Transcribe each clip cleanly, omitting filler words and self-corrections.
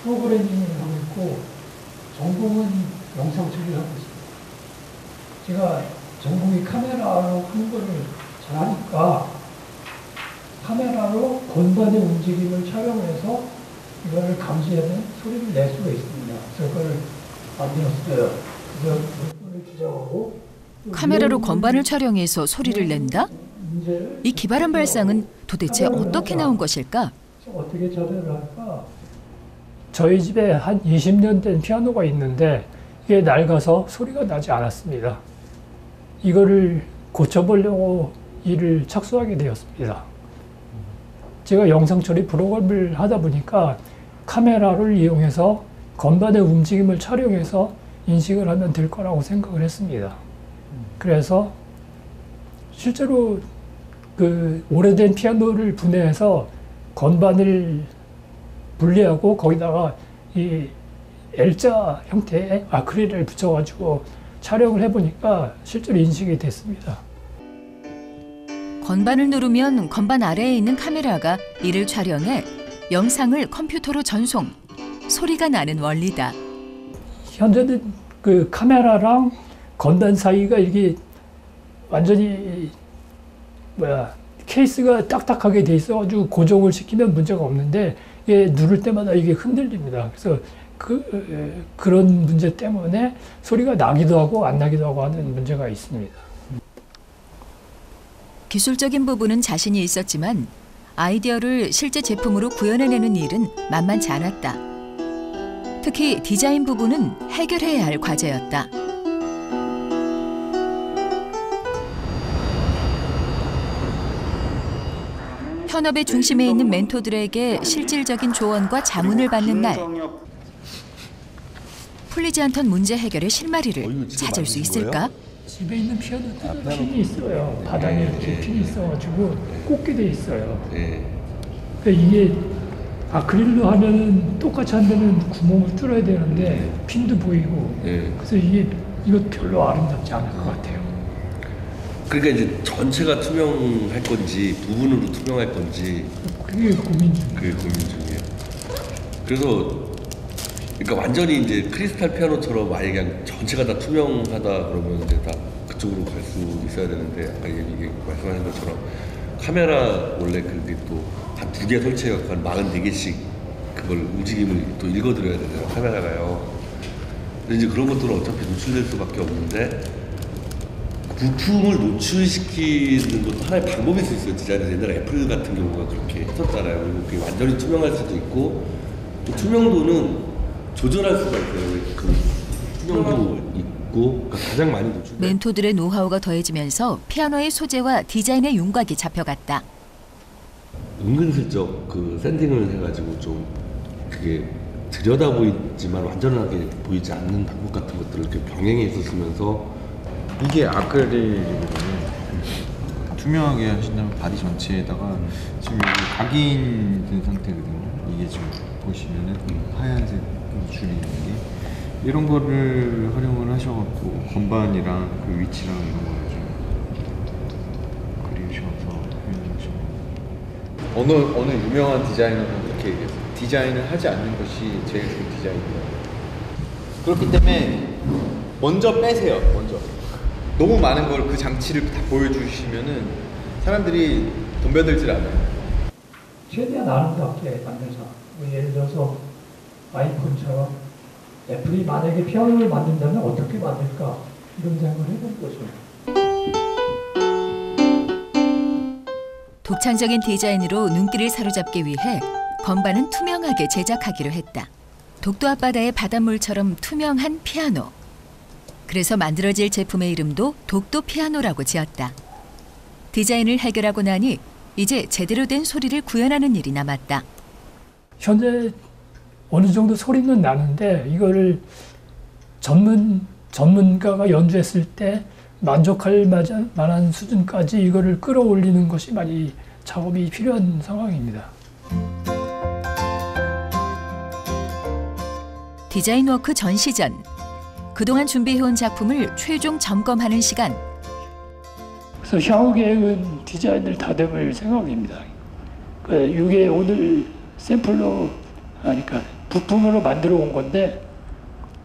프로그래밍을 하고 있고 전공은 영상 처리를 하고 있습니다. 제가 전공이 카메라로 하는 거를 잘하니까 카메라로 건반의 움직임을 촬영해서 이거를 감지하는 소리를 낼 수가 있습니다. 그래서 그걸 만들었어요. 그래서 몇 번을 기자하고 카메라로 건반을 촬영해서 소리를 낸다? 이 기발한 발상은 도대체 어떻게 나온 것일까? 어떻게 처리를 할까? 저희 집에 한 20년 된 피아노가 있는데 이게 낡아서 소리가 나지 않았습니다. 이거를 고쳐보려고 일을 착수하게 되었습니다. 제가 영상 처리 프로그램을 하다 보니까 카메라를 이용해서 건반의 움직임을 촬영해서 인식을 하면 될 거라고 생각을 했습니다. 그래서 실제로 그 오래된 피아노를 분해해서 건반을 분리하고 거기다가 이 L자 형태의 아크릴을 붙여가지고 촬영을 해보니까 실제로 인식이 됐습니다. 건반을 누르면 건반 아래에 있는 카메라가 이를 촬영해 영상을 컴퓨터로 전송, 소리가 나는 원리다. 현재는 그 카메라랑 건반 사이가 이게 완전히 케이스가 딱딱하게 돼 있어가지고 고정을 시키면 문제가 없는데 이게 누를 때마다 이게 흔들립니다. 그래서 그런 문제 때문에 소리가 나기도 하고 안 나기도 하고 하는 문제가 있습니다. 기술적인 부분은 자신이 있었지만 아이디어를 실제 제품으로 구현해내는 일은 만만치 않았다. 특히 디자인 부분은 해결해야 할 과제였다. 현업의 중심에 있는 멘토들에게 실질적인 조언과 자문을 받는 날. 풀리지 않던 문제 해결의 실마리를 찾을 수 있을까? 집에 있는 피아노 핀이 있어요. 바닥에 이렇게 핀이 있어가지고 꽂게 돼 있어요. 그러니까 이게 아크릴로 하면은 똑같이 한다면 구멍을 뚫어야 되는데 핀도 보이고 그래서 이거 별로 아름답지 않을 것 같아요. 그러니까 이제 전체가 투명할 건지 부분으로 투명할 건지 그게 고민 중이에요. 그게 고민 중이에요. 그래서 그러니까 완전히 이제 크리스탈 피아노처럼 아예 그냥 전체가 다 투명하다 그러면 이제 다 그쪽으로 갈 수 있어야 되는데 아까 이게 말씀하신 것처럼 카메라 원래 그게 또 한 2개 설치해갖고 한 44개씩 그걸 움직임을 또 읽어드려야 되잖아요 카메라가요. 근데 이제 그런 것들은 어차피 노출될 수밖에 없는데 부품을 노출시키는 것도 하나의 방법일 수 있어요. 디자인에서 옛날에 애플 같은 경우가 그렇게 했었잖아요. 그리고 그게 완전히 투명할 수도 있고 또 투명도는 조절할 수가 있어요. 그 투명도 있고 그러니까 가장 많이 노출. 멘토들의 노하우가 더해지면서 피아노의 소재와 디자인의 윤곽이 잡혀갔다. 은근슬쩍 그 샌딩을 해가지고 좀 그게 들여다 보이지만 완전하게 보이지 않는 방법 같은 것들을 이렇게 병행해서 쓰면서 이게 아크릴이거든요. 투명하게 하신다면 바디 전체에다가 지금 여기 각인된 상태거든요. 이게 지금 보시면은 하얀색 줄이 있는 게 이런 거를 활용을 하셔갖고 건반이랑 그 위치랑 이런 거를 좀 그리셔서 어느 유명한 디자이너는 그렇게 얘기했어요. 디자인을 하지 않는 것이 제일 좋은 디자인이다. 그렇기 때문에 먼저 빼세요. 먼저. 너무 많은 걸 그 장치를 다 보여주시면은 사람들이 덤벼들질 않아요. 최대한 아름답게 만들자. 예를 들어서 아이폰처럼 애플이 만약에 피아노를 만든다면 어떻게 만들까 이런 생각을 해본 거죠. 독창적인 디자인으로 눈길을 사로잡기 위해 건반은 투명하게 제작하기로 했다. 독도 앞바다의 바닷물처럼 투명한 피아노. 그래서 만들어질 제품의 이름도 독도 피아노라고 지었다. 디자인을 해결하고 나니 이제 제대로 된 소리를 구현하는 일이 남았다. 현재 어느 정도 소리는 나는데 이거를 전문가가 연주했을 때 만족할 만한 수준까지 이거를 끌어올리는 것이 많이 작업이 필요한 상황입니다. 디자인 워크 전시 전 그동안 준비해온 작품을 최종 점검하는 시간. 그래서 향후 계획은 디자인을 다듬을 생각입니다. 이게 오늘 샘플로 하니까 부품으로 만들어 온 건데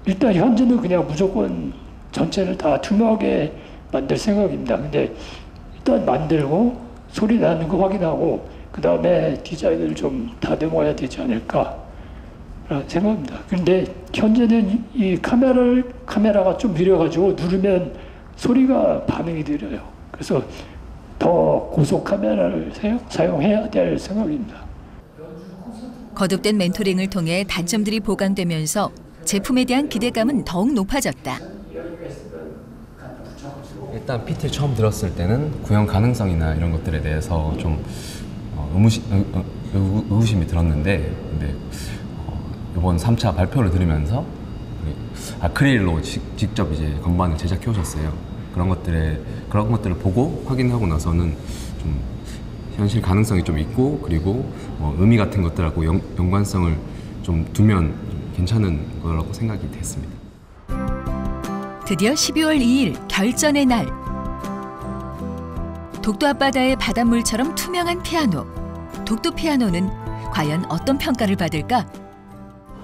일단 현재는 그냥 무조건 전체를 다 투명하게 만들 생각입니다. 근데 일단 만들고 소리 나는 거 확인하고 그 다음에 디자인을 좀 다듬어야 되지 않을까 라는 생각입니다. 근데 현재는 이 카메라가 좀 느려가지고 누르면 소리가 반응이 느려요. 그래서 더 고속 카메라를 사용해야 될 생각입니다. 거듭된 멘토링을 통해 단점들이 보강되면서 제품에 대한 기대감은 더욱 높아졌다. 일단 PT를 처음 들었을 때는 구현 가능성이나 이런 것들에 대해서 좀 의구심이 들었는데, 근데 이번 3차 발표를 들으면서 아크릴로 직접 이제 건반을 제작해 오셨어요. 그런 것들을 보고 확인하고 나서는 좀 현실 가능성이 좀 있고, 그리고 의미 같은 것들하고 연관성을 좀 두면 괜찮은 거라고 생각이 됐습니다. 드디어 12월 2일 결전의 날. 독도 앞바다의 바닷물처럼 투명한 피아노. 독도 피아노는 과연 어떤 평가를 받을까?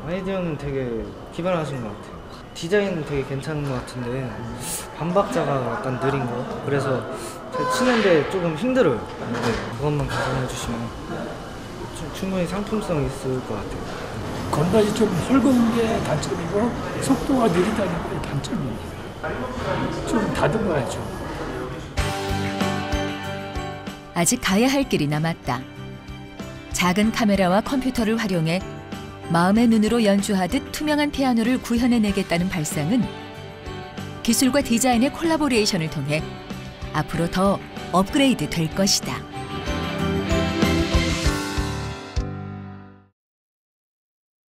아이디어는 되게 기발하신 것 같아요. 디자인은 되게 괜찮은 것 같은데 반박자가 약간 느린 거, 그래서 치는데 조금 힘들어요. 네, 그것만 개선해 주시면 충분히 상품성이 있을 것 같아요. 건반이 좀 헐거운 게 단점이고 속도가 느리다는 게 단점입니다. 좀 다듬어야죠. 아직 가야 할 길이 남았다. 작은 카메라와 컴퓨터를 활용해 마음의 눈으로 연주하듯 투명한 피아노를 구현해내겠다는 발상은 기술과 디자인의 콜라보레이션을 통해 앞으로 더 업그레이드 될 것이다.